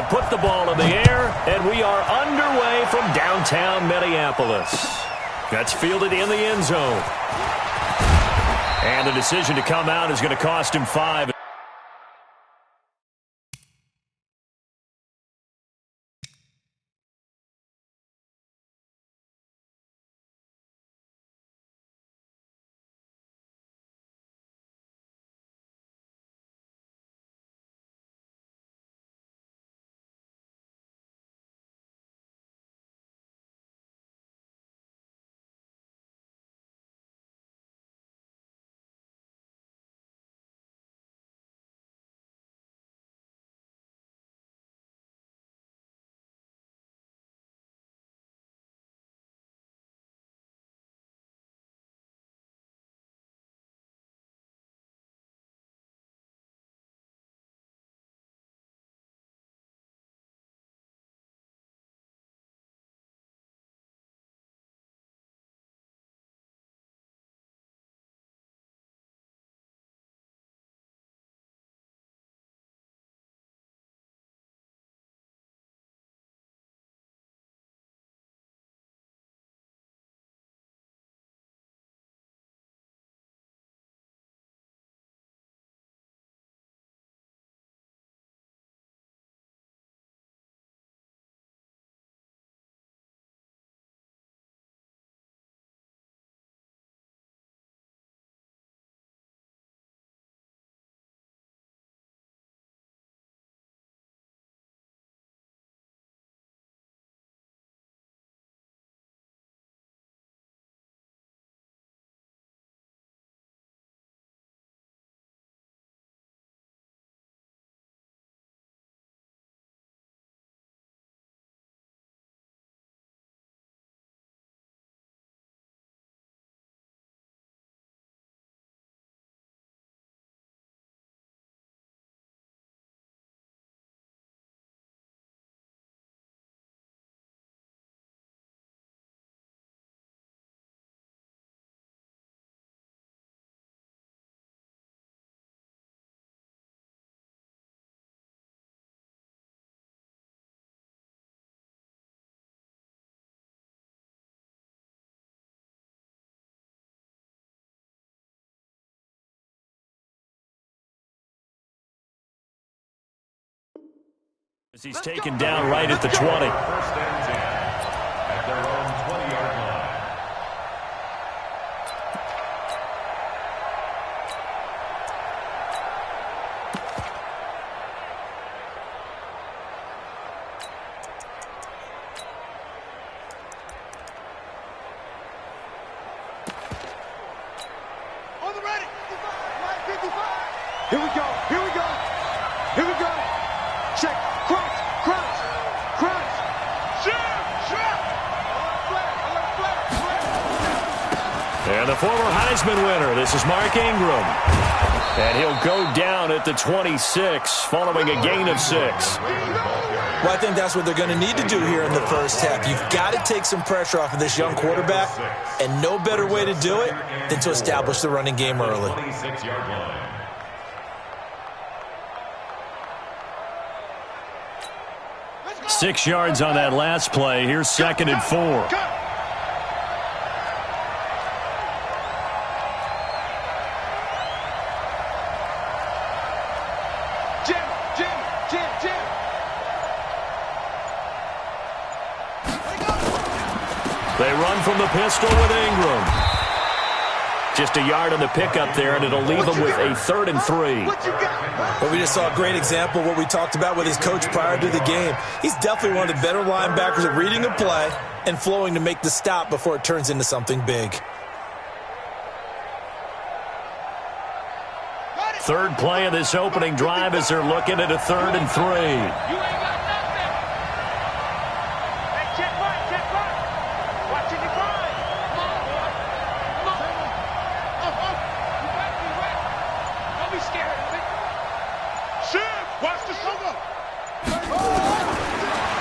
put the ball in the air, and we are underway from downtown Minneapolis. That's fielded in the end zone. And the decision to come out is going to cost him 5. He's taken down right at the 20. First and 10 at their own 20-yard line. On the ready. 55. Here we go. Here we go. Here we go. Check. Crouch. Crouch. Crouch. Shoot. And the former Heisman winner, this is Mark Ingram. And he'll go down at the 26 following a gain of 6. Well, I think that's what they're going to need to do here in the first half. You've got to take some pressure off of this young quarterback, and no better way to do it than to establish the running game early. 26-yard line. Six yards on that last play. Here's 2nd and 4. They run from the pistol with Ingram. Just a yard on the pickup there, and it'll leave them with a 3rd and 3. Well, we just saw a great example of what we talked about with his coach prior to the game. He's definitely one of the better linebackers at reading a play and flowing to make the stop before it turns into something big. Third play of this opening drive as they're looking at a 3rd and 3.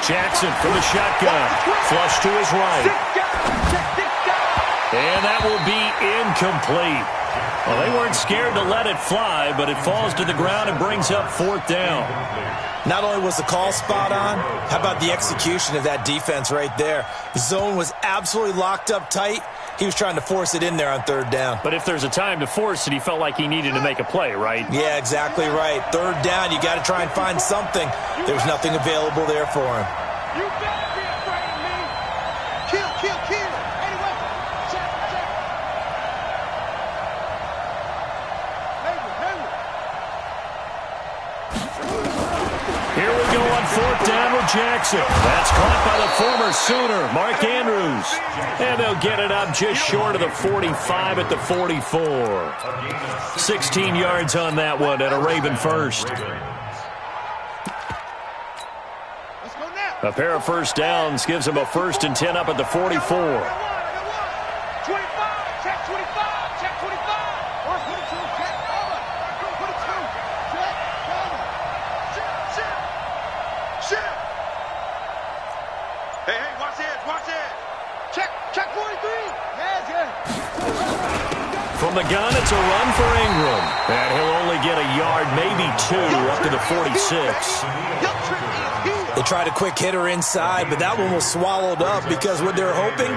Jackson from the shotgun. Flush to his right. And that will be incomplete. Well, they weren't scared to let it fly, but it falls to the ground and brings up 4th down. Not only was the call spot on, how about the execution of that defense right there? The zone was absolutely locked up tight. He was trying to force it in there on 3rd down. But if there's a time to force it, he felt like he needed to make a play, right? Yeah, exactly right. 3rd down, you got to try and find something. There was nothing available there for him. You better be afraid of me. Kill, kill, kill. Anyway, check, check. Hayward. Here we go on 4th down with Jackson. That's caught by the former Sooner, Mark Andrews. And they'll get it up just short of the 45 at the 44. 16 yards on that one and a Raven first. Let's go now. A pair of first downs gives them a 1st and 10 up at the 44. 25, check 25, check 25. 22, check cover. 22, check cover. Shit. Hey, watch it. Check 43. Yeah. From the gun, it's a run for Ingram. And he'll only get a yard, maybe 2, up to the 46. They tried a quick hitter inside, but that one was swallowed up because what they're hoping,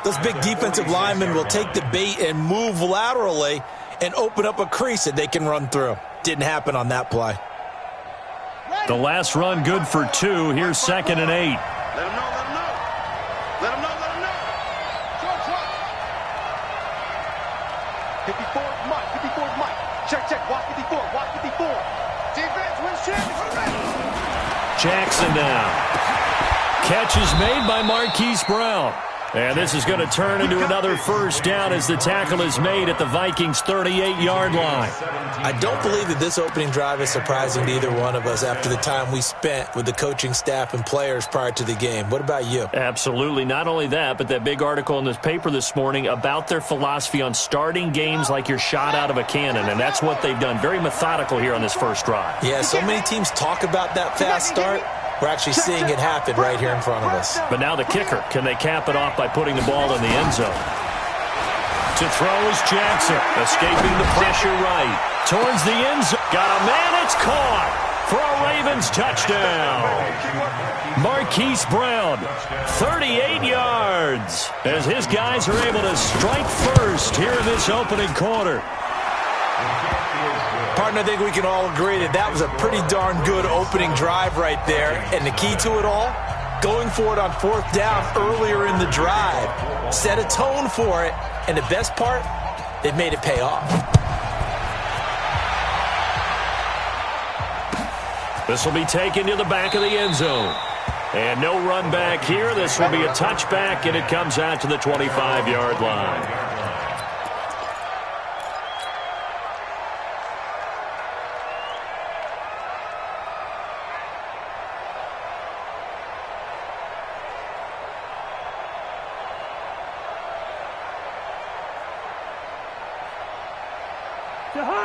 those big defensive linemen will take the bait and move laterally and open up a crease that they can run through. Didn't happen on that play. The last run good for 2. Here's 2nd and 8. Let him know. 54 is Mike. Check. Watch 54. Defense wins championship. Jackson down. Catch is made by Marquise Brown. And this is going to turn into another 1st down as the tackle is made at the Vikings' 38-yard line. I don't believe that this opening drive is surprising to either one of us after the time we spent with the coaching staff and players prior to the game. What about you? Absolutely. Not only that, but that big article in this paper this morning about their philosophy on starting games like you're shot out of a cannon, and that's what they've done. Very methodical here on this first drive. Yeah, so many teams talk about that fast start. We're actually seeing it happen right here in front of us. But now the kicker. Can they cap it off by putting the ball in the end zone? To throw is Jackson, escaping the pressure right. Towards the end zone. Got a man, it's caught for a Ravens touchdown. Marquise Brown, 38 yards, as his guys are able to strike first here in this opening quarter. Partner, I think we can all agree that that was a pretty darn good opening drive right there. And the key to it all, going for it on 4th down earlier in the drive. Set a tone for it. And the best part, they've made it pay off. This will be taken to the back of the end zone. And no run back here. This will be a touchback, and it comes out to the 25-yard line.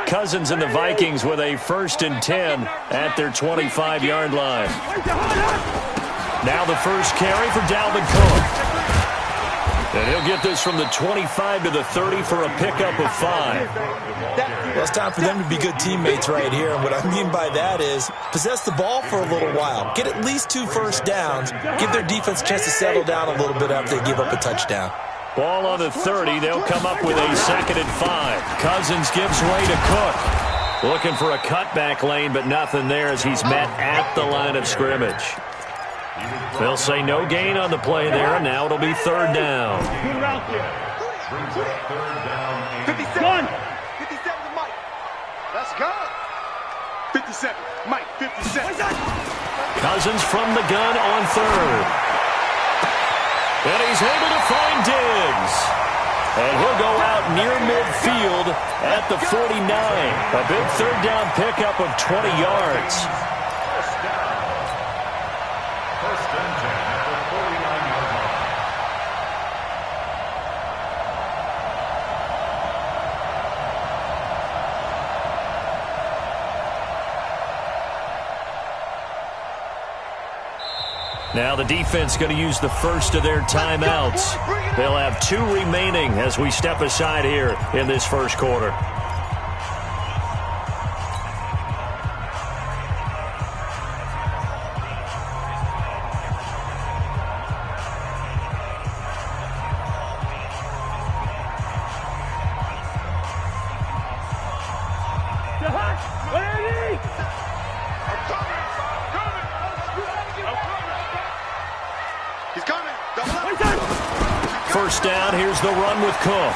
Cousins and the Vikings with a 1st and 10 at their 25-yard line. Now the first carry for Dalvin Cook. And he'll get this from the 25 to the 30 for a pickup of 5. Well, it's time for them to be good teammates right here. And what I mean by that is possess the ball for a little while. Get at least 2 first downs. Give their defense a chance to settle down a little bit after they give up a touchdown. Ball on the 30. They'll come up with a 2nd and 5. Cousins gives way to Cook. Looking for a cutback lane, but nothing there as he's met at the line of scrimmage. They'll say no gain on the play there, and now it'll be 3rd down. 57. 57 to Mike. Let's go. 57. Mike, 57. Cousins from the gun on 3rd. And he's able to find Diggs. And he'll go out near midfield at the 49. A big 3rd down pickup of 20 yards. First and 10 at the 49-yard line. Now the defense going to use the first of their timeouts. They'll have 2 remaining as we step aside here in this first quarter. first down. Here's the run with Cook.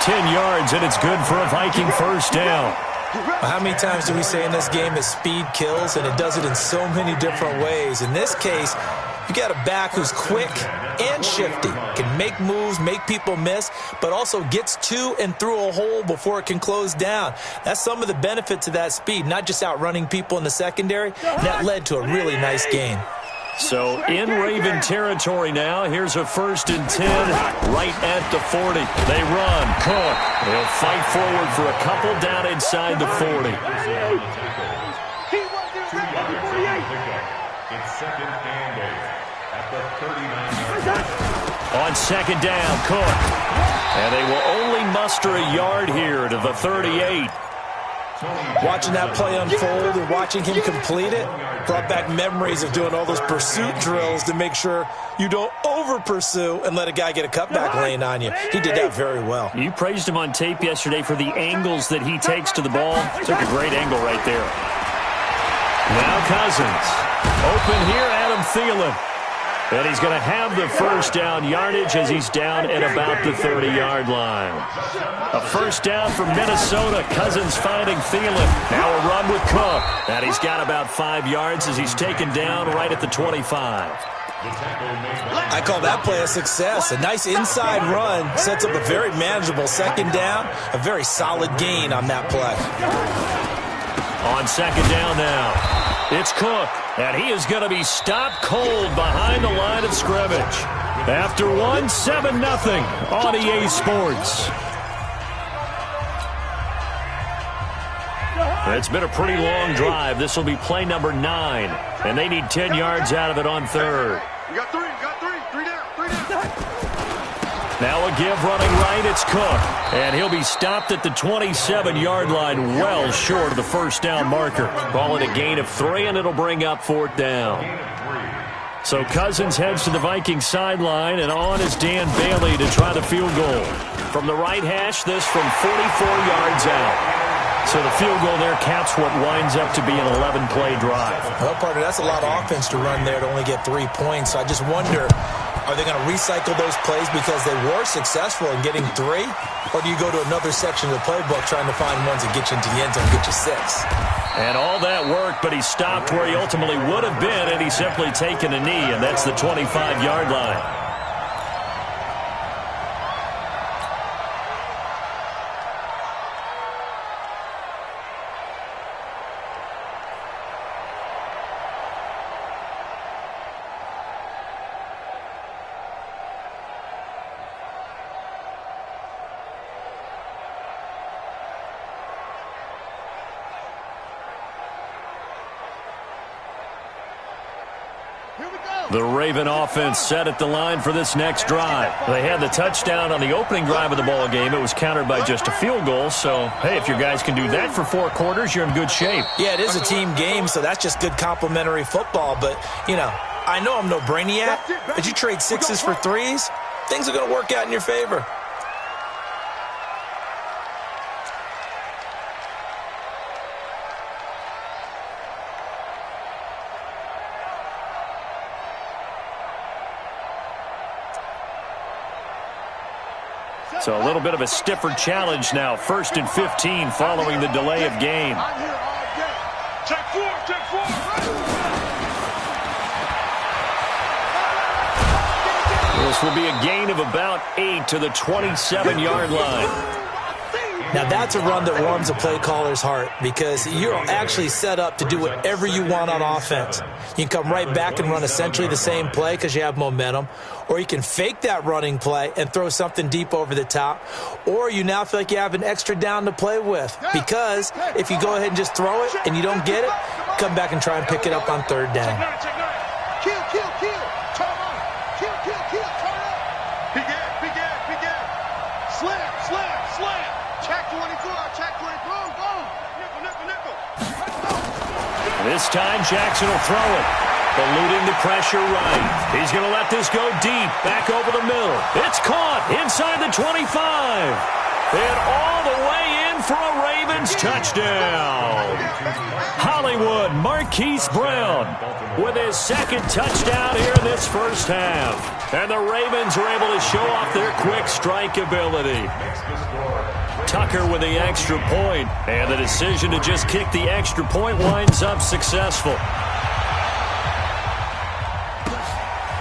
10 yards, and it's good for a Viking first down. How many times do we say in this game that speed kills, and it does it in so many different ways? In this case, you got a back who's quick and shifty, can make moves, make people miss, but also gets to and through a hole before it can close down. That's some of the benefit to that speed, not just outrunning people in the secondary. That led to a really nice gain. So in Raven territory now, here's a 1st and 10 right at the 40. They run. Cook. He'll fight forward for a couple down inside the 40. It's 2nd and 8 at the 39-yard line. On 2nd down, Cook. And they will only muster a yard here to the 38. Watching that play unfold and watching him complete it brought back memories of doing all those pursuit drills to make sure you don't over-pursue and let a guy get a cutback lane on you. He did that very well. You praised him on tape yesterday for the angles that he takes to the ball. Took a great angle right there. Now Cousins. Open here, Adam Thielen. And he's going to have the first down yardage as he's down at about the 30-yard line. A first down for Minnesota. Cousins finding Thielen. Now a run with Cook. And he's got about 5 yards as he's taken down right at the 25. I call that play a success. A nice inside run sets up a very manageable 2nd down. A very solid gain on that play. On 2nd down now. It's Cook, and he is going to be stopped cold behind the line of scrimmage. After 7-0 on EA Sports. It's been a pretty long drive. This will be play number 9, and they need 10 yards out of it on 3rd. You got 3 down. Now a give running right, it's Cook. And he'll be stopped at the 27-yard line, well short of the first down marker. Ball at a gain of 3, and it'll bring up 4th down. So Cousins heads to the Vikings sideline, and on is Dan Bailey to try the field goal. From the right hash, this from 44 yards out. So the field goal there caps what winds up to be an 11-play drive. Well, partner, that's a lot of offense to run there to only get 3 points. So I just wonder, are they going to recycle those plays because they were successful in getting 3? Or do you go to another section of the playbook trying to find ones that get you into the end zone and get you 6? And all that worked, but he stopped where he ultimately would have been, and he's simply taken a knee, and that's the 25-yard line. The Raven offense set at the line for this next drive. They had the touchdown on the opening drive of the ball game. It was countered by just a field goal. So, hey, if your guys can do that for 4 quarters, you're in good shape. Yeah, it is a team game, so that's just good complementary football. But, you know, I know I'm no brainiac, but you trade 6s for 3s, things are going to work out in your favor. So a little bit of a stiffer challenge now. 1st and 15 following the delay of game. I'm here all day. Check 4, check 4. This will be a gain of about 8 to the 27-yard line. Now, that's a run that warms a play caller's heart because you're actually set up to do whatever you want on offense. You can come right back and run essentially the same play because you have momentum, or you can fake that running play and throw something deep over the top, or you now feel like you have an extra down to play with because if you go ahead and just throw it and you don't get it, come back and try and pick it up on 3rd down. Kill, kill, kill. Turn on. Kill, kill, kill. Turn on. Begin. Slam. Check 24. Check 24. Boom. Nickel. This time Jackson will throw it. Eluding the pressure right. He's going to let this go deep. Back over the middle. It's caught inside the 25. And all the way in for a Ravens touchdown. Hollywood Marquise Brown with his second touchdown here in this first half. And the Ravens are able to show off their quick strike ability. Tucker with the extra point, and the decision to just kick the extra point winds up successful.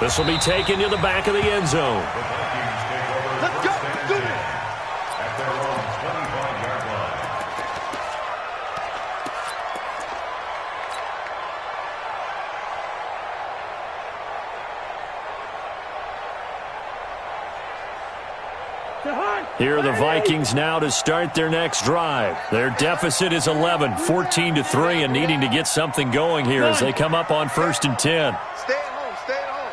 This will be taken to the back of the end zone. Let's go. Do it. At their own 25-yard line. Here are the Vikings now to start their next drive. Their deficit is 11, 14-3, and needing to get something going here as they come up on 1st and 10. Stay at home. Stay at home.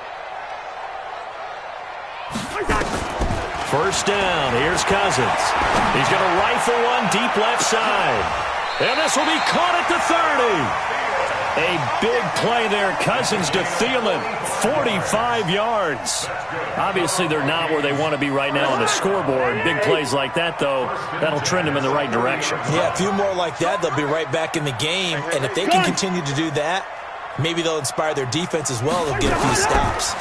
First down. Here's Cousins. He's going to rifle one deep left side. And this will be caught at the 30. A big play there. Cousins to Thielen. 45 yards. Obviously, they're not where they want to be right now on the scoreboard. Big plays like that, though, that'll trend them in the right direction. Yeah, a few more like that, they'll be right back in the game. And if they can continue to do that, maybe they'll inspire their defense as well. They'll get a few stops.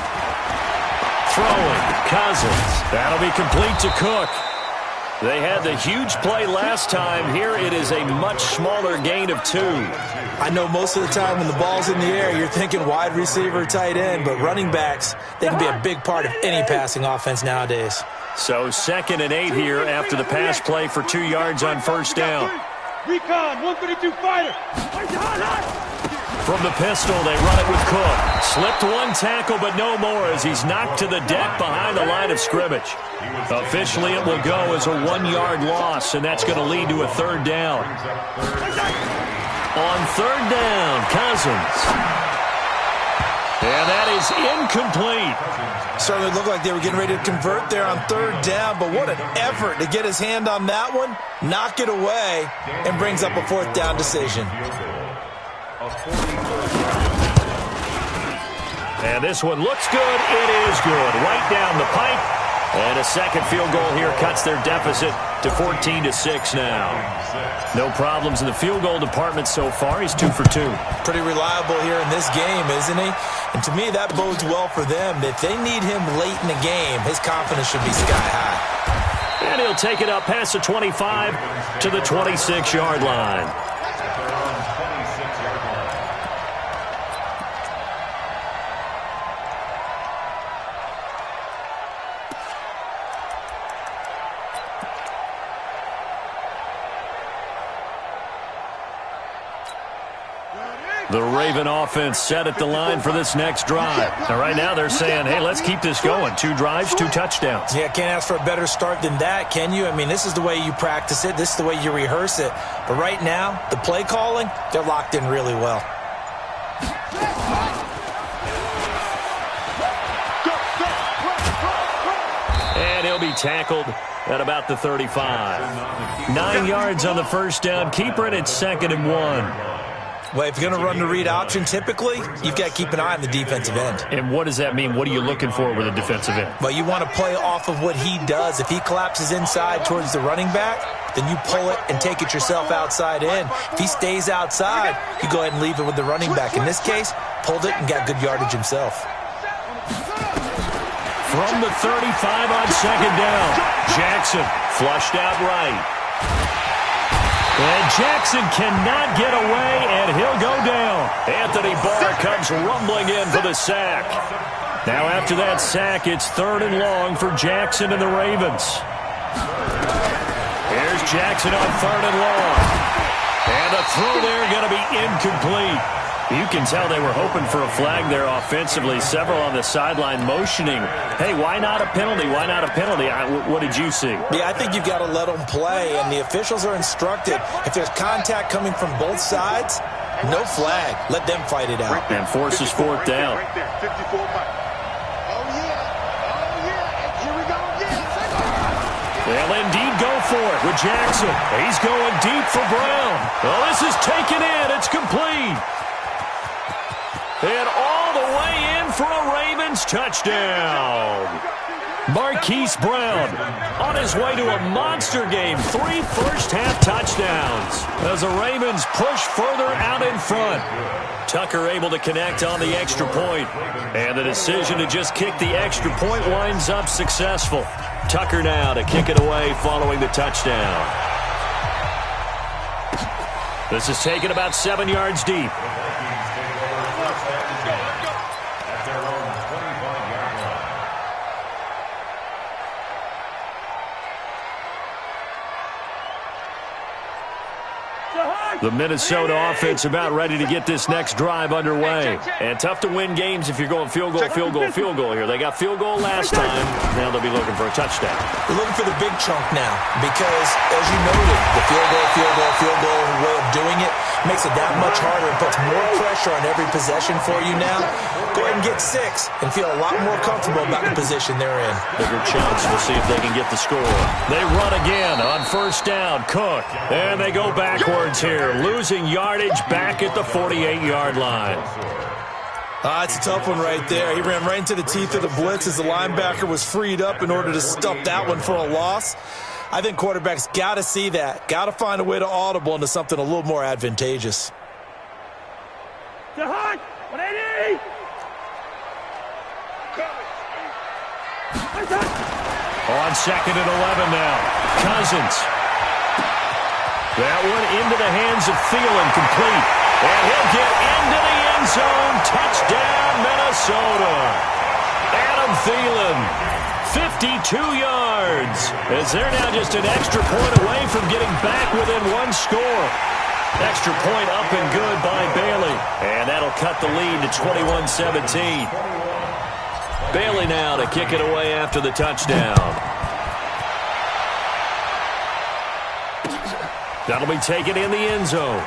Throwing, Cousins. That'll be complete to Cook. They had the huge play last time. Here it is a much smaller gain of 2. I know most of the time when the ball's in the air, you're thinking wide receiver, tight end, but running backs, they can be a big part of any passing offense nowadays. So 2nd and 8 here after the pass play for 2 yards on first down. Recon, 132 fighter. From the pistol, they run it with Cook. Slipped one tackle, but no more as he's knocked to the deck behind the line of scrimmage. Officially, it will go as a 1-yard loss, and that's going to lead to a 3rd down. On 3rd down, Cousins. And that is incomplete. Certainly looked like they were getting ready to convert there on 3rd down, but what an effort to get his hand on that one, knock it away, and brings up a 4th down decision. And this one looks good. It is good. Right down the pipe. And a second field goal here cuts their deficit to 14-6 now. No problems in the field goal department so far. He's 2 for 2. Pretty reliable here in this game, isn't he? And to me, that bodes well for them. If they need him late in the game, his confidence should be sky high. And he'll take it up past the 25 to the 26-yard line. The Raven offense set at the line for this next drive. Now, right now they're saying, hey, let's keep this going. 2 drives, 2 touchdowns. Yeah, can't ask for a better start than that, can you? I mean, this is the way you practice it. This is the way you rehearse it. But right now, the play calling, they're locked in really well. And he'll be tackled at about the 35. 9 yards on the first down. Keeper it at 2nd and 1. Well, if you're going to run the read option, typically, you've got to keep an eye on the defensive end. And what does that mean? What are you looking for with a defensive end? Well, you want to play off of what he does. If he collapses inside towards the running back, then you pull it and take it yourself outside in. If he stays outside, you go ahead and leave it with the running back. In this case, pulled it and got good yardage himself. From the 35 on 2nd down, Jackson flushed out right. And Jackson cannot get away, and he'll go down. Anthony Barr comes rumbling in for the sack. Now after that sack, it's 3rd and long for Jackson and the Ravens. Here's Jackson on 3rd and long. And the throw there going to be incomplete. You can tell they were hoping for a flag there offensively. Several on the sideline motioning, hey, why not a penalty? Why not a penalty? What did you see? Yeah, I think you've got to let them play, and the officials are instructed. If there's contact coming from both sides, no flag. Let them fight it out. And forces 4th down. Right there, 54 back. Oh, yeah. Here we go again. They'll indeed go for it with Jackson. He's going deep for Brown. Well, this is taken in. It's complete. And all the way in for a Ravens touchdown. Marquise Brown on his way to a monster game. 3 first-half touchdowns as the Ravens push further out in front. Tucker able to connect on the extra point. And the decision to just kick the extra point winds up successful. Tucker now to kick it away following the touchdown. This is taken about 7 yards deep. The Minnesota offense about ready to get this next drive underway. And tough to win games if you're going field goal, field goal, field goal here. They got field goal last time. Now they'll be looking for a touchdown. They're looking for the big chunk now because, as you noted, the field goal way of doing it makes it that much harder and puts more pressure on every possession for you now. Go ahead and get 6 and feel a lot more comfortable about the position they're in. Bigger chunks. We'll see if they can get the score. They run again on first down. Cook. And they go backwards here. Losing yardage back at the 48-yard line. It's a tough one right there. He ran right into the teeth of the blitz as the linebacker was freed up in order to stuff that one for a loss. I think quarterbacks got to see that. Got to find a way to audible into something a little more advantageous. On second and 11 now. Cousins. That one into the hands of Thielen, complete. And he'll get into the end zone. Touchdown, Minnesota. Adam Thielen, 52 yards. As they're now just an extra point away from getting back within 1 score. Extra point up and good by Bailey. And that'll cut the lead to 21-17. Bailey now to kick it away after the touchdown. That'll be taken in the end zone.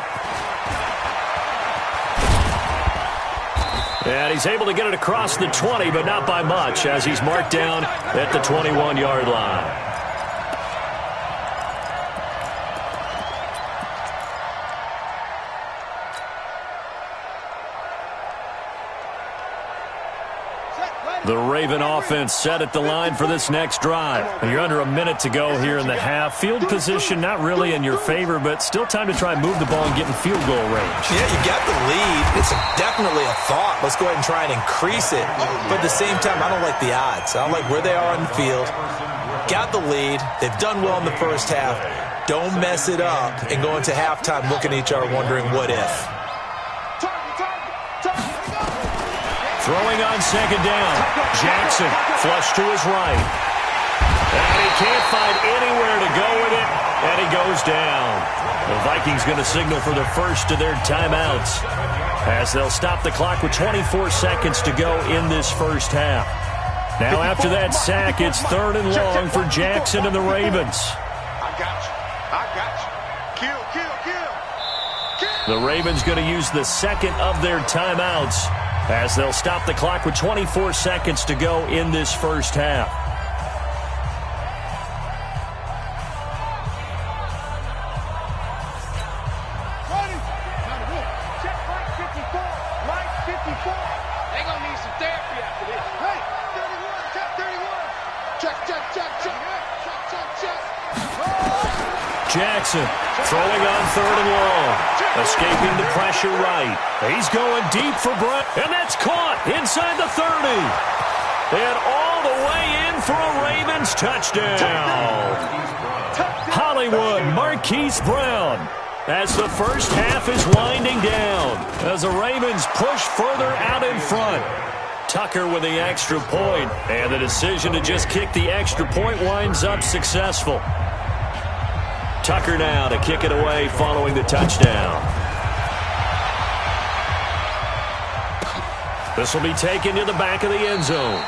And he's able to get it across the 20, but not by much, as he's marked down at the 21-yard line. The Raven offense set at the line for this next drive. And you're under a minute to go here in the half. Field position not really in your favor, but still time to try and move the ball and get in field goal range. Yeah, you got the lead. It's definitely a thought. Let's go ahead and try and increase it. But at the same time, I don't like the odds. I don't like where they are on the field. Got the lead. They've done well in the first half. Don't mess it up and go into halftime looking at each other wondering what if. Throwing on second down. Jackson flush to his right. And he can't find anywhere to go with it. And he goes down. The Vikings going to signal for the first of their timeouts as they'll stop the clock with 24 seconds to go in this first half. Now after that sack, it's 3rd and long for Jackson and the Ravens. I got you. Kill. The Ravens going to use the second of their timeouts as they'll stop the clock with 24 seconds to go in this first half. Check right 54. Right 54. They're going to need some therapy after this. Hey, 31. Check 31. Check. Jackson throwing on 3rd and long. Escaping the pressure right. He's going deep for Brown. And that's caught inside the 30. And all the way in for a Ravens touchdown. Hollywood Marquise Brown. As the first half is winding down. As the Ravens push further out in front. Tucker with the extra point. And the decision to just kick the extra point winds up successful. Tucker now to kick it away following the touchdown. This will be taken to the back of the end zone.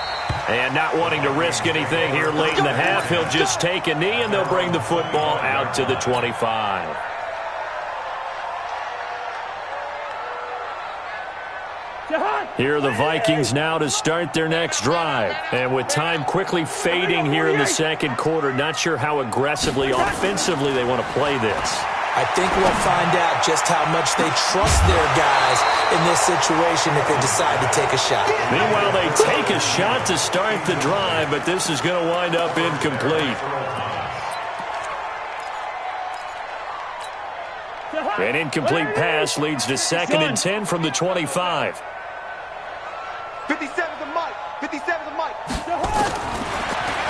And not wanting to risk anything here late in the half, he'll just take a knee and they'll bring the football out to the 25. Here are the Vikings now to start their next drive. And with time quickly fading here in the second quarter, not sure how aggressively, offensively they want to play this. I think we'll find out just how much they trust their guys in this situation if they decide to take a shot. Meanwhile, they take a shot to start the drive, but this is going to wind up incomplete. An incomplete pass leads to 2nd and 10 from the 25. 57 to Mike. 57 to Mike.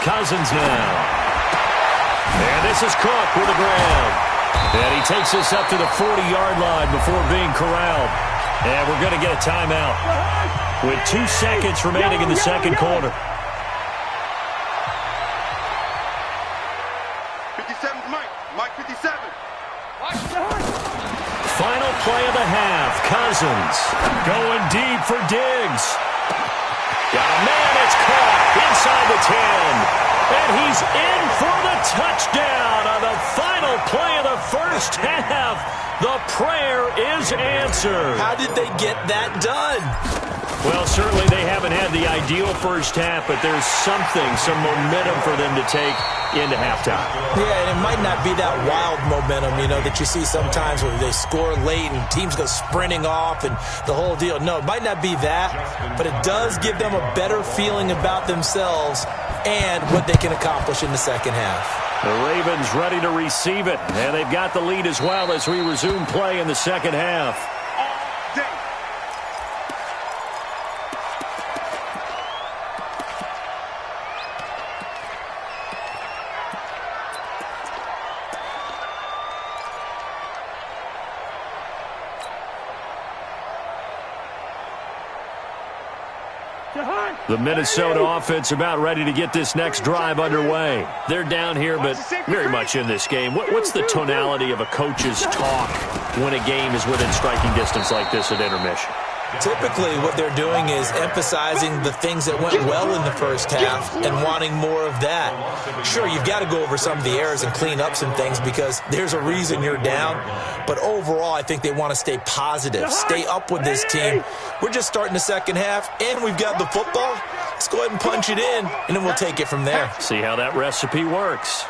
Cousins now. And this is Cook with the ground. And he takes this up to the 40-yard line before being corralled. And we're going to get a timeout with 2 seconds remaining in the second quarter. 57 to Mike. Mike 57. Final play of the half. Cousins going deep for Diggs. Got a man, it's caught inside the 10. And he's in for the touchdown on the final play of the first half. The prayer is answered. How did they get that done? Well, certainly they haven't had the ideal first half, but there's something, some momentum for them to take into halftime. Yeah, and it might not be that wild momentum, that you see sometimes where they score late and teams go sprinting off and the whole deal. No, it might not be that, but it does give them a better feeling about themselves and what they can accomplish in the second half. The Ravens ready to receive it, and they've got the lead as well as we resume play in the second half. The Minnesota offense about ready to get this next drive underway. They're down here, but very much in this game. What's the tonality of a coach's talk when a game is within striking distance like this at intermission? Typically, what they're doing is emphasizing the things that went well in the first half and wanting more of that. Sure, you've got to go over some of the errors and clean up some things because there's a reason you're down. But overall, I think they want to stay positive, stay up with this team. We're just starting the second half, and we've got the football. Let's go ahead and punch it in, and then we'll take it from there. See how that recipe works.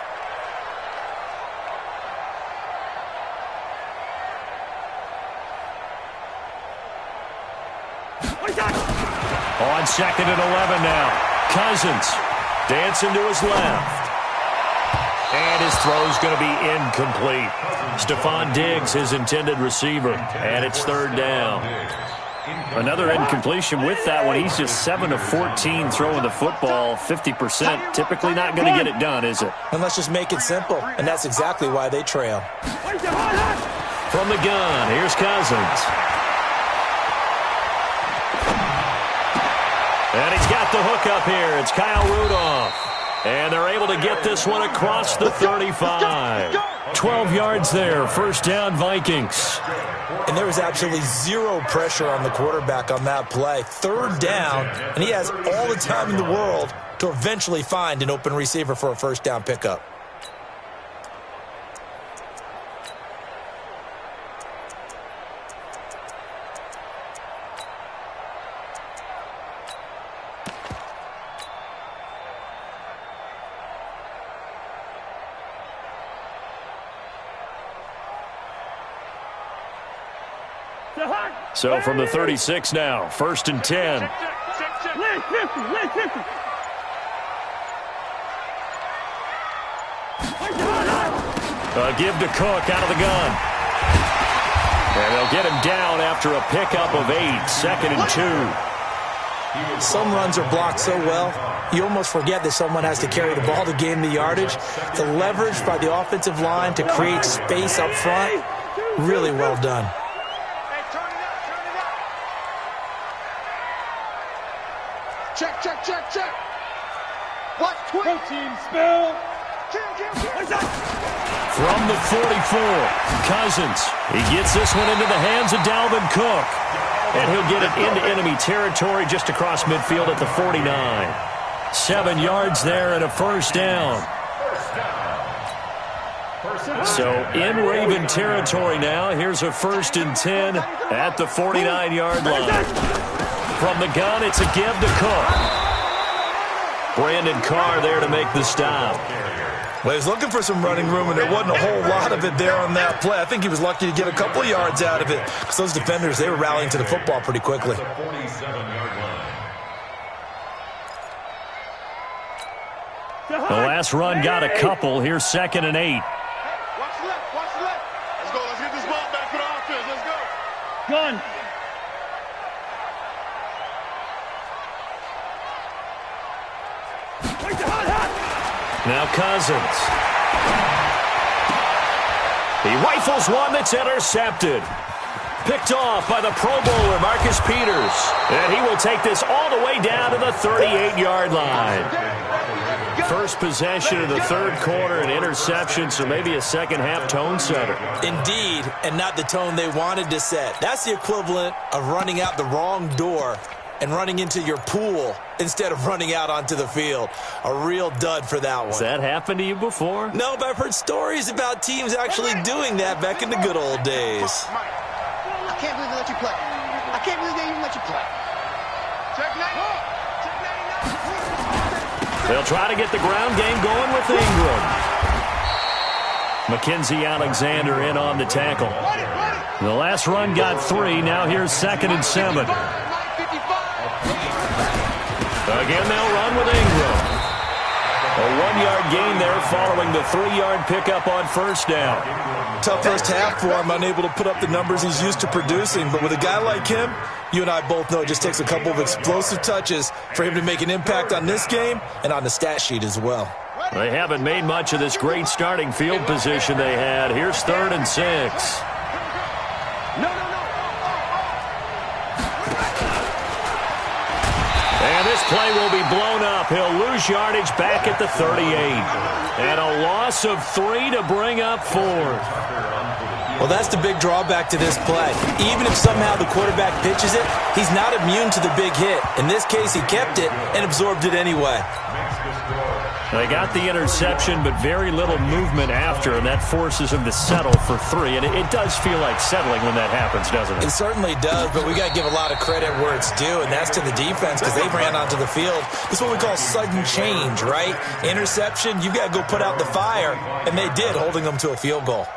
On 2nd and 11 now. Cousins dancing to his left. And his throw's going to be incomplete. Stephon Diggs, his intended receiver. And it's 3rd down. Another incompletion with that one. He's just 7 of 14 throwing the football, 50%. Typically not going to get it done, is it? And let's just make it simple. And that's exactly why they trail. From the gun, here's Cousins. And he's got the hook up here. It's Kyle Rudolph. And they're able to get this one across the 35. 12 yards there. 1st down, Vikings. And there was absolutely zero pressure on the quarterback on that play. 3rd down, and he has all the time in the world to eventually find an open receiver for a 1st down pickup. So from the 36 now, 1st and 10. Give to Cook out of the gun. And they'll get him down after a pickup of 8, 2nd and 2. Some runs are blocked so well, you almost forget that someone has to carry the ball to gain the yardage. The leverage by the offensive line to create space up front, really well done. Check, check, check, check. Watch, twin. Team spill. From the 44, Cousins. He gets this one into the hands of Dalvin Cook. And he'll get it into enemy territory just across midfield at the 49. 7 yards there and a 1st down. So in Raven territory now. Here's a 1st and 10 at the 49-yard line. From the gun, it's a give to Cook. Brandon Carr there to make the stop. Well, he was looking for some running room, and there wasn't a whole lot of it there on that play. I think he was lucky to get a couple of yards out of it because those defenders, they were rallying to the football pretty quickly. The 47-yard line. The last run got a couple. Here's 2nd and 8. Watch the left, watch the left. Let's go, let's get this ball back for the offense. Let's go. Gun. Now Cousins. He rifles one that's intercepted. Picked off by the Pro Bowler, Marcus Peters. And he will take this all the way down to the 38-yard line. First possession of the third quarter, an interception, so maybe a second-half tone setter. Indeed, and not the tone they wanted to set. That's the equivalent of running out the wrong door and running into your pool instead of running out onto the field. A real dud for that one. Has that happened to you before? No, but I've heard stories about teams actually doing that back in the good old days. I can't believe they let you play. I can't believe they even let you play. Check 9. They'll try to get the ground game going with Ingram. Mackenzie Alexander in on the tackle. The last run got 3. Now here's 2nd and 7. Again, they'll run with Ingram. A 1-yard gain there following the 3-yard pickup on first down. Tough first half for him, unable to put up the numbers he's used to producing. But with a guy like him, you and I both know it just takes a couple of explosive touches for him to make an impact on this game and on the stat sheet as well. They haven't made much of this great starting field position they had. Here's 3rd and 6. And this play will be blown up. He'll lose yardage back at the 38. And a loss of 3 to bring up 4. Well, that's the big drawback to this play. Even if somehow the quarterback pitches it, he's not immune to the big hit. In this case, he kept it and absorbed it anyway. They got the interception, but very little movement after, and that forces him to settle for 3. And it does feel like settling when that happens, doesn't it? It certainly does, but we got to give a lot of credit where it's due, and that's to the defense because they ran onto the field. This is what we call sudden change, right? Interception, you've got to go put out the fire, and they did, holding them to a field goal.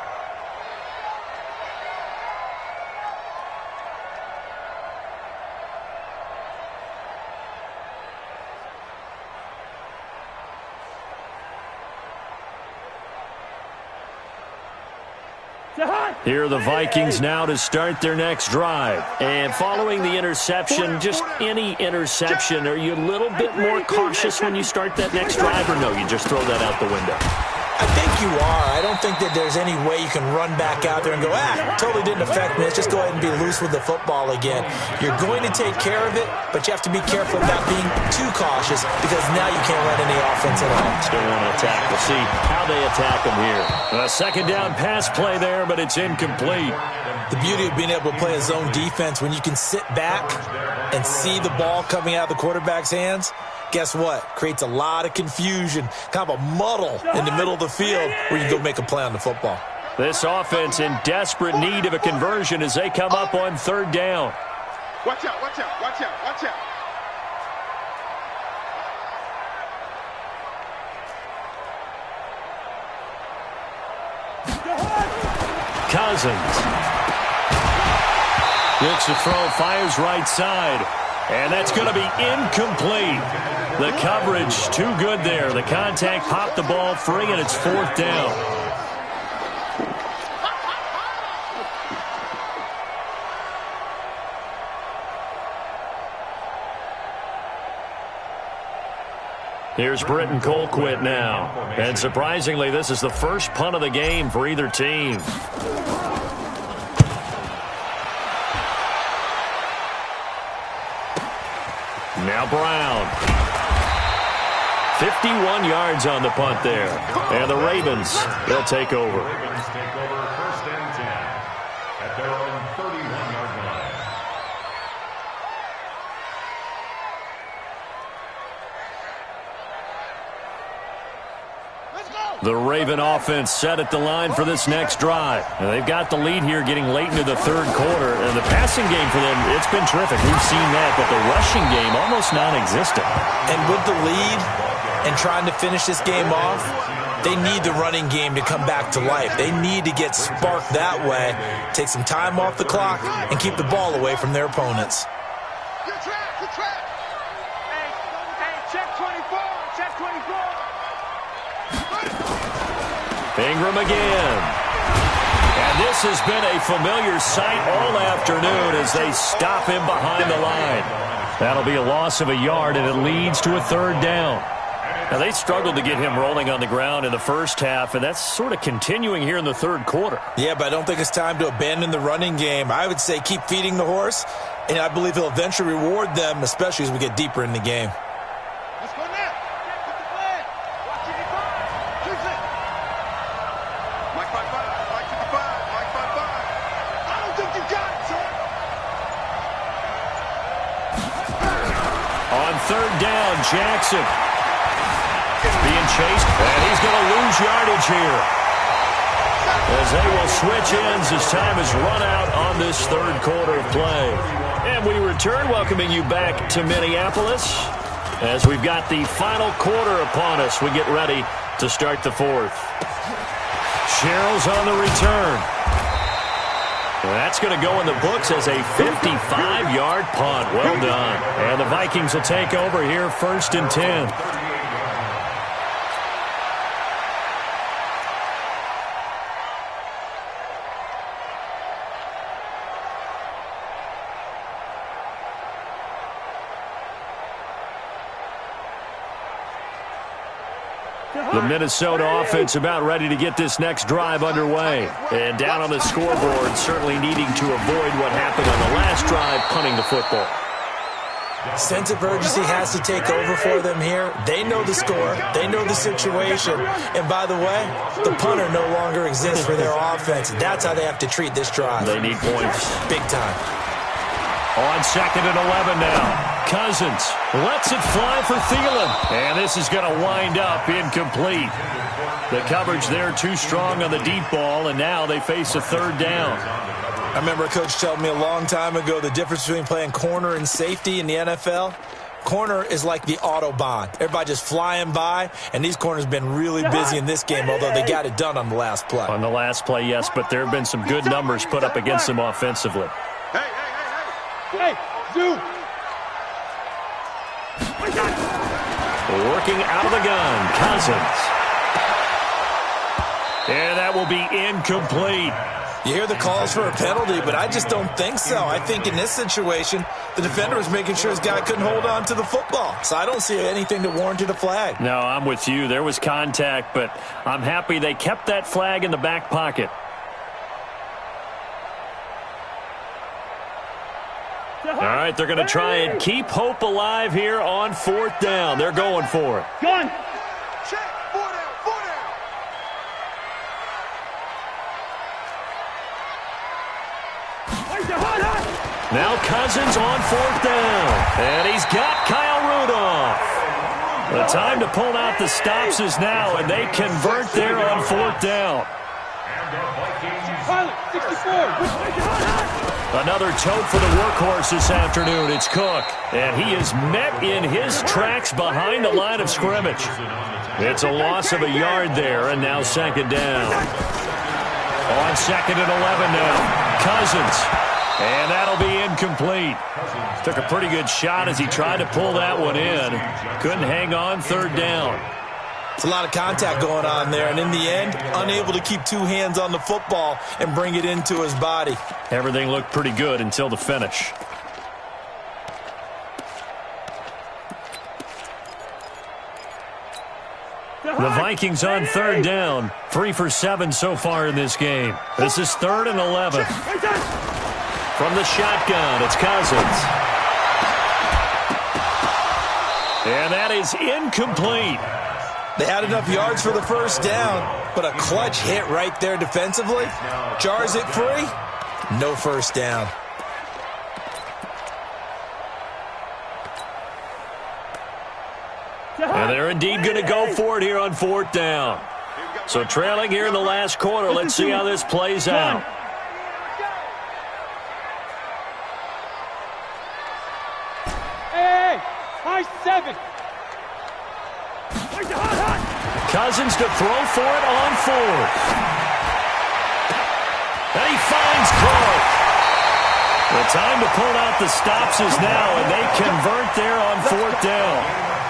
Here are the Vikings now to start their next drive. And following the interception, just any interception, are you a little bit more cautious when you start that next drive, or no, you just throw that out the window? I think you are. I don't think that there's any way you can run back out there and go, totally didn't affect me. Let's just go ahead and be loose with the football again. You're going to take care of it, but you have to be careful about being too cautious because now you can't run any offense at all. Still want to attack. We'll see how they attack them here. A 2nd down pass play there, but it's incomplete. The beauty of being able to play a zone defense when you can sit back and see the ball coming out of the quarterback's hands, guess what? Creates a lot of confusion, kind of a muddle in the middle of the field where you go make a play on the football. This offense in desperate need of a conversion as they come up on 3rd down. Watch out, watch out, watch out, watch out. Cousins looks to throw, fires right side, and that's going to be incomplete. The coverage too good there. The contact popped the ball free, and it's 4th down. Here's Britton Colquitt now. And surprisingly, this is the first punt of the game for either team. Now Brown. 51 yards on the punt there. And the Ravens, they'll take over. Ravens take over 1st and 10 at their own 31-yard line. The Raven offense set at the line for this next drive. And they've got the lead here getting late into the 3rd quarter. And the passing game for them, it's been terrific. We've seen that, but the rushing game almost non-existent. And with the lead and trying to finish this game off, They need the running game to come back to life. They need to get sparked that way, take some time off the clock, and keep the ball away from their opponents. Good track, good track. Hey, check 24, check 24. Ingram again. And this has been a familiar sight all afternoon as they stop him behind the line. That'll be a loss of a yard, and it leads to a third down. Now, they struggled to get him rolling on the ground in the first half, and that's sort of continuing here in the third quarter. Yeah, but I don't think it's time to abandon the running game. I would say keep feeding the horse, and I believe he'll eventually reward them, especially as we get deeper in the game. Let's go now. Get the flag. Watch it. Keep it. Mike 5-5. Mike 55. Mike 5-5. I don't think you got it, son. On third down, Jackson being chased, and he's going to lose yardage here as they will switch ends as time has run out on this third quarter of play. And we return, welcoming you back to Minneapolis as we've got the final quarter upon us. We get ready to start the fourth. Sherrill's on the return. That's going to go in the books as a 55-yard punt. Well done. And the Vikings will take over here, 1st and 10. The Minnesota offense about ready to get this next drive underway. And down on the scoreboard, certainly needing to avoid what happened on the last drive, punting the football. Sense of urgency has to take over for them here. They know the score. They know the situation. And by the way, the punter no longer exists for their offense. That's how they have to treat this drive. They need points. Big time. On 2nd and 11 now. Cousins lets it fly for Thielen. And this is going to wind up incomplete. The coverage there too strong on the deep ball, and now they face a third down. I remember a coach telling me a long time ago the difference between playing corner and safety in the NFL. Corner is like the Autobahn. Everybody just flying by, and these corners have been really busy in this game, although they got it done on the last play. On the last play, yes, but there have been some good numbers put up against them offensively. Hey, Zoo. Working out of the gun, Cousins. And that will be incomplete. You hear the calls for a penalty, but I just don't think so. I think in this situation, the defender was making sure his guy couldn't hold on to the football. So I don't see anything that warranted a flag. No, I'm with you. There was contact, but I'm happy they kept that flag in the back pocket. All right, they're going to try and keep hope alive here on 4th down. They're going for it. Gun. Check. 4 down. 4 down. Now Cousins on 4th down. And he's got Kyle Rudolph. The time to pull out the stops is now, and they convert there on 4th down. Pilot, 64. Another tote for the workhorse this afternoon. It's Cook. And he is met in his tracks behind the line of scrimmage. It's a loss of a yard there, and now 2nd down. On 2nd and 11 now. Cousins. And that'll be incomplete. Took a pretty good shot as he tried to pull that one in. Couldn't hang on 3rd down. It's a lot of contact going on there, and in the end, unable to keep 2 hands on the football and bring it into his body. Everything looked pretty good until the finish. The Vikings on 3rd down. 3 for 7 so far in this game. This is 3rd and 11. From the shotgun, it's Cousins. And that is incomplete. They had enough yards for the 1st down, but a clutch hit right there defensively. Jars it free. No 1st down. And they're indeed going to go for it here on 4th down. So trailing here in the last quarter. Let's see how this plays out. Hey, high 7. Cousins to throw for it on fourth. And he finds Clark. The time to pull out the stops is now, and they convert there on fourth down.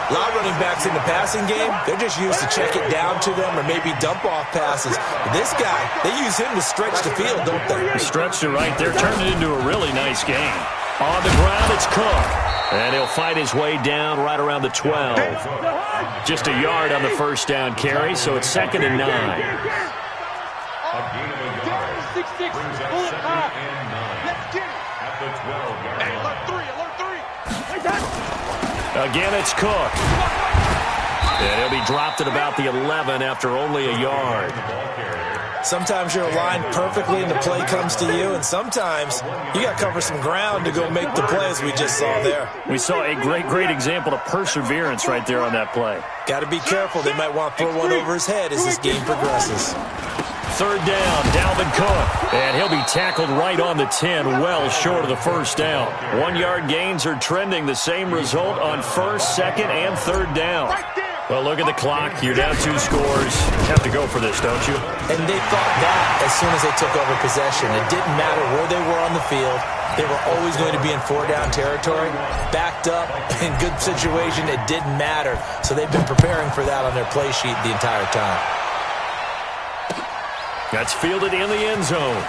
A lot of running backs in the passing game, they're just used to check it down to them or maybe dump off passes. But this guy, they use him to stretch the field, don't they? Stretched it right there, turned it into a really nice game. On the ground, it's Cook. And he'll fight his way down right around the 12. Just a yard on the first down carry, so it's 2nd and 9. A gain of a yard. 6-6, Brings up pull it 2nd high. and 9. Let's get it. At the 12-yard Hey, line. alert 3. Again, it's Cook. And he'll be dropped at about the 11 after only a yard. Sometimes you're aligned perfectly and the play comes to you, and sometimes you got to cover some ground to go make the play, as we just saw there. We saw a great example of perseverance right there on that play. Got to be careful. They might want to throw one over his head as this game progresses. 3rd down, Dalvin Cook. And he'll be tackled right on the 10, well short of the first down. 1-yard gains are trending the same result on 1st, 2nd, and 3rd down. Well, look at the clock. You're down 2 scores. You have to go for this, don't you? And they thought that as soon as they took over possession. It didn't matter where they were on the field. They were always going to be in 4-down territory. Backed up, in good situation, it didn't matter. So they've been preparing for that on their play sheet the entire time. That's fielded in the end zone.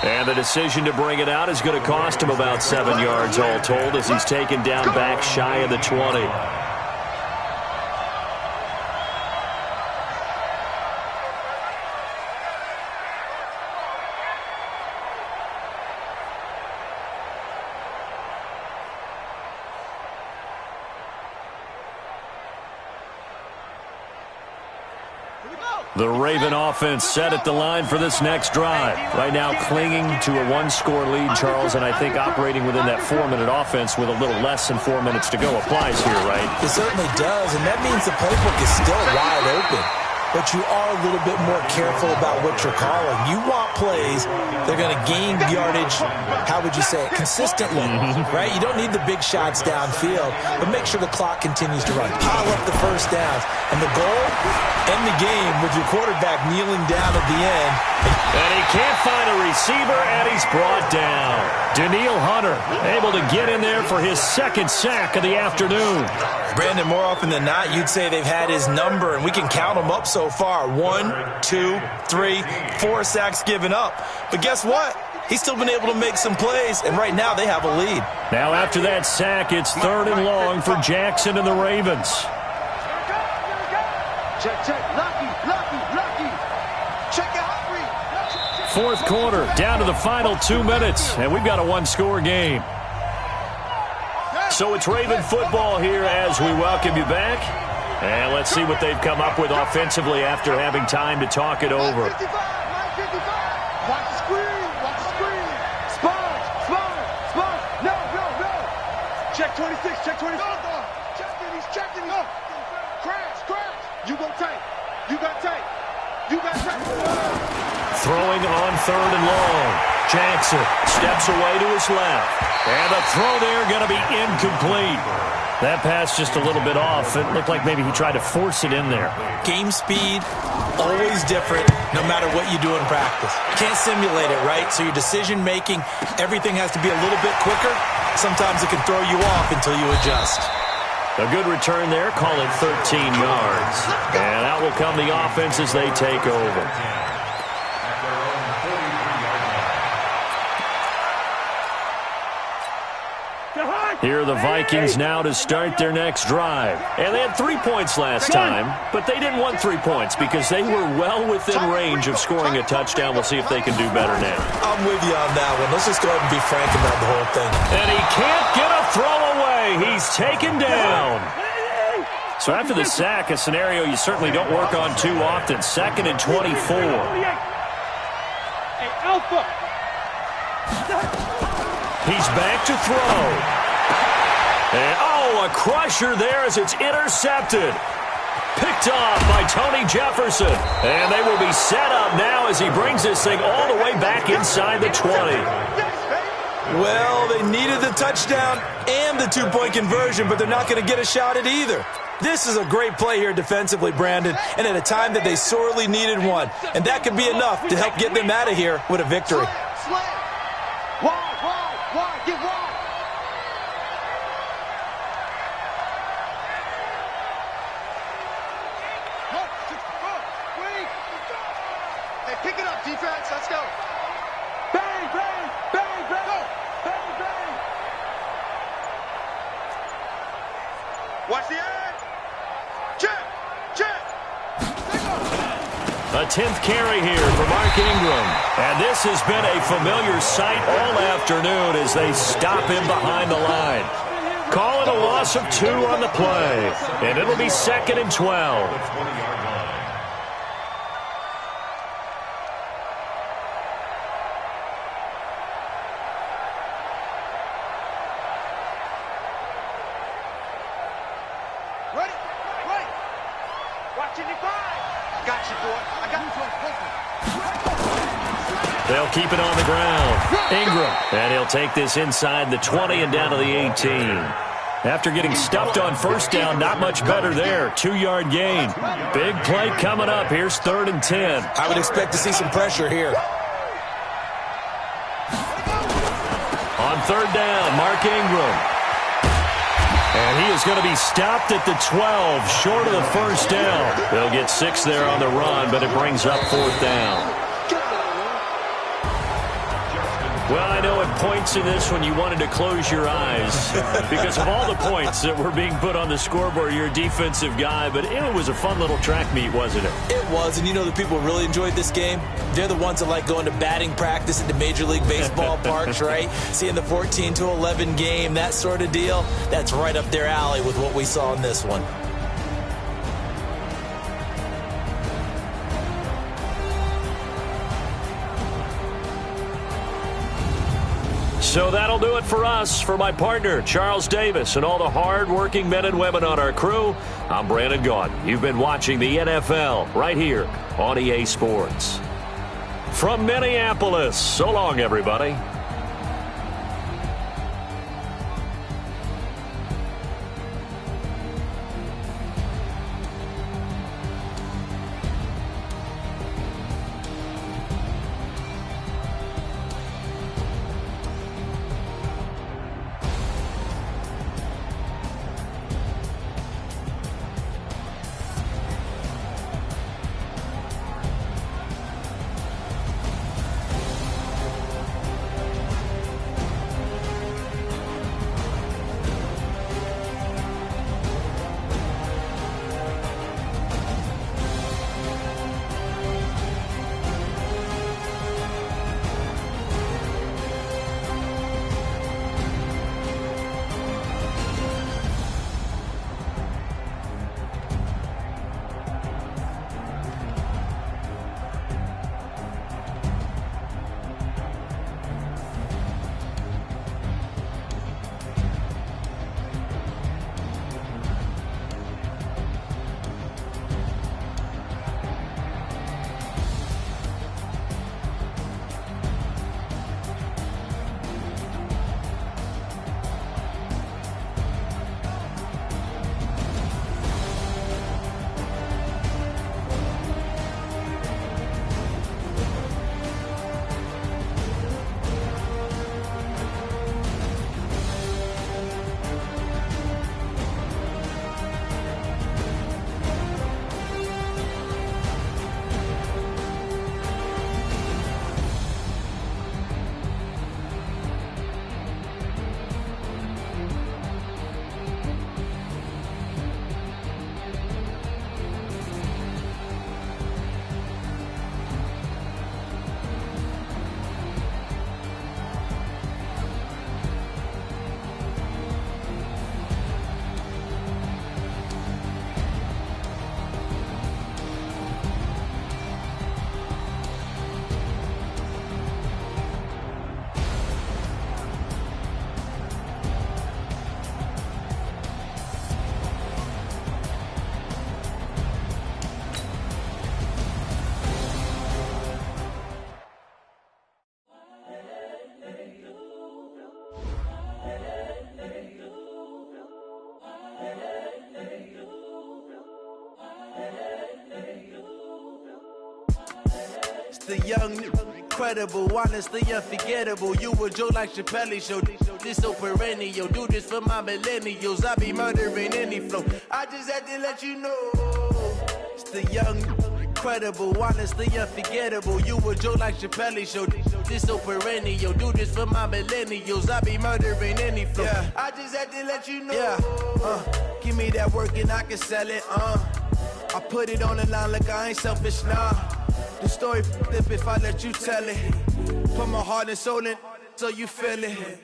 And the decision to bring it out is going to cost him about 7 yards all told as he's taken down back shy of the 20. The Raven offense set at the line for this next drive. Right now clinging to a 1-score lead, Charles, and I think operating within that 4-minute offense with a little less than 4 minutes to go applies here, right? It certainly does, and that means the playbook is still wide open. But you are a little bit more careful about what you're calling. You want plays they're going to gain yardage, how would you say it, consistently, right? You don't need the big shots downfield, but make sure the clock continues to run. Pile up the first downs. And the goal, end the game with your quarterback kneeling down at the end. And he can't find a receiver, and he's brought down. Danielle Hunter able to get in there for his 2nd sack of the afternoon. Brandon, more often than not, you'd say they've had his number, and we can count them up so far. 1, 2, 3, 4 sacks given up. But guess what? He's still been able to make some plays, and right now they have a lead. Now after that sack, it's 3rd and long for Jackson and the Ravens. Check. Lucky. Check out 3. 4th quarter, down to the final 2 minutes, and we've got a 1-score game. So it's Raven football here as we welcome you back. And let's see what they've come up with offensively after having time to talk it over. 55. Watch the screen. Sponge. No. Check 26. He's checking. No. Crash. You got tape. Throwing on 3rd and long. Jackson steps away to his left. And the throw there going to be incomplete. That pass just a little bit off. It looked like maybe he tried to force it in there. Game speed, always different, no matter what you do in practice. Can't simulate it, right? So your decision-making, everything has to be a little bit quicker. Sometimes it can throw you off until you adjust. A good return there, call it 13 yards. And out will come the offense as they take over. Here are the Vikings now to start their next drive. And they had 3 points last time, but they didn't want 3 points because they were well within range of scoring a touchdown. We'll see if they can do better now. I'm with you on that one. Let's just go ahead and be frank about the whole thing. And he can't get a throw away. He's taken down. So after the sack, a scenario you certainly don't work on too often. 2nd and 24. Hey, Alpha. He's back to throw. And, a crusher there as it's intercepted. Picked off by Tony Jefferson. And they will be set up now as he brings this thing all the way back inside the 20. Well, they needed the touchdown and the 2-point conversion, but they're not going to get a shot at either. This is a great play here defensively, Brandon, and at a time that they sorely needed one. And that could be enough to help get them out of here with a victory. Slam. Wide, get wide. Hey, pick it up, defense. Let's go. Bang, bang, bang, bang. Go. Bang, bang. Watch the edge. Check. A 10th carry here for Mark Ingram. And this has been a familiar sight all afternoon as they stop him behind the line. Call it a loss of 2 on the play. And it'll be 2nd and 12. The 20-yard line. Ready? Right. Watching the five. Got you, boy. I got you. They'll keep it on the ground. Ingram. And he'll take this inside the 20 and down to the 18. After getting stuffed on first down, not much better there. 2-yard gain. Big play coming up. Here's 3rd and 10. I would expect to see some pressure here. On 3rd down, Mark Ingram. And he is going to be stopped at the 12, short of the first down. They'll get 6 there on the run, but it brings up 4th down. Well, I know at points in this when you wanted to close your eyes because of all the points that were being put on the scoreboard. You're a defensive guy, but it was a fun little track meet, wasn't it? It was, and you know the people really enjoyed this game? They're the ones that like going to batting practice at the Major League Baseball parks, right? Seeing the 14-11 game, that sort of deal. That's right up their alley with what we saw in this one. So that'll do it for us. For my partner, Charles Davis, and all the hard-working men and women on our crew, I'm Brandon Gaudin. You've been watching the NFL right here on EA Sports. From Minneapolis, so long, everybody. The young, incredible, honestly unforgettable. You a Joe like Chappelle show. This so perennial. Do this for my millennials. I be murdering any flow. I just had to let you know. It's the young, incredible, honestly unforgettable. You a Joe like Chappelle show. This so perennial. Do this for my millennials. I be murdering any flow. Yeah. I just had to let you know. Yeah. Give me that work and I can sell it. I put it on the line like I ain't selfish, nah. The story flip if I let you tell it. Put my heart and soul in so you feel it.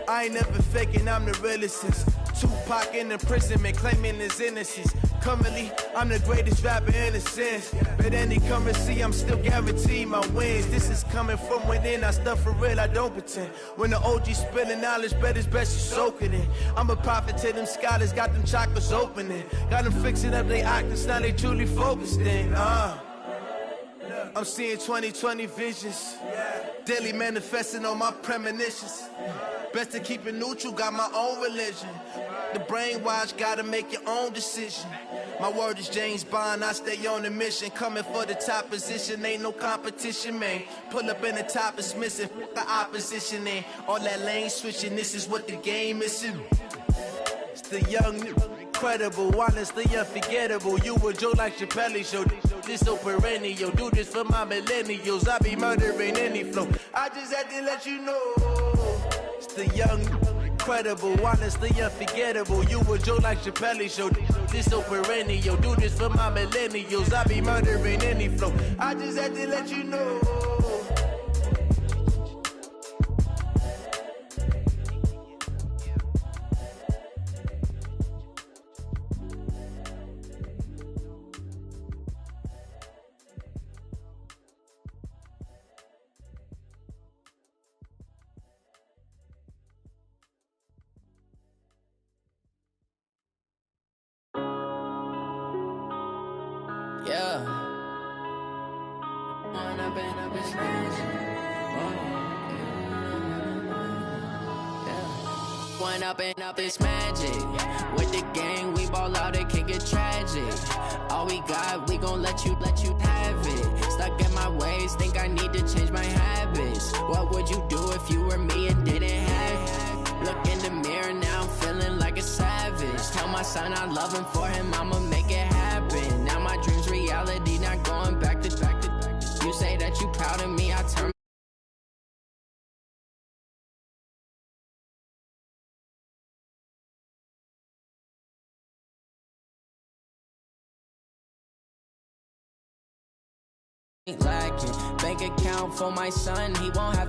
I ain't never faking, I'm the realest since Tupac in imprisonment, claiming his innocence. Currently, I'm the greatest rapper in a sense. But any currency, I'm still guaranteed my wins. This is coming from within, I stuff for real, I don't pretend. When the OG spilling knowledge, bet it's best you soak it in. I'm a prophet to them scholars, got them chakras opening. Got them fixing up they octaves, now they truly focused in. I'm seeing 2020 visions. Daily manifesting on my premonitions. Best to keep it neutral, got my own religion. The brainwash, gotta make your own decision. My word is James Bond, I stay on a mission. Coming for the top position, ain't no competition, man. Pull up in the top, it's missing, the opposition in. All that lane switching, this is what the game is. It's the young, incredible, honestly unforgettable. You a Joe like Chappelle show. This so perennial. Do this for my millennials. I be murdering any flow. I just had to let you know. It's the young, incredible, honestly unforgettable. You a Joe like Chappelle show. This so perennial. Do this for my millennials. I be murdering any flow. I just had to let you know. Yeah. One up and up, it's magic. With the gang, we ball out, it can get tragic. All we got, we gon' let you have it. Stuck in my ways, think I need to change my habits. What would you do if you were me and didn't have it? Look in the mirror, now I'm feeling like a savage. Tell my son I love him, for him I'ma make it happen. Now my dream's reality, not going back to. You say that you proud of me, I turn. Lacking bank account for my son, he won't have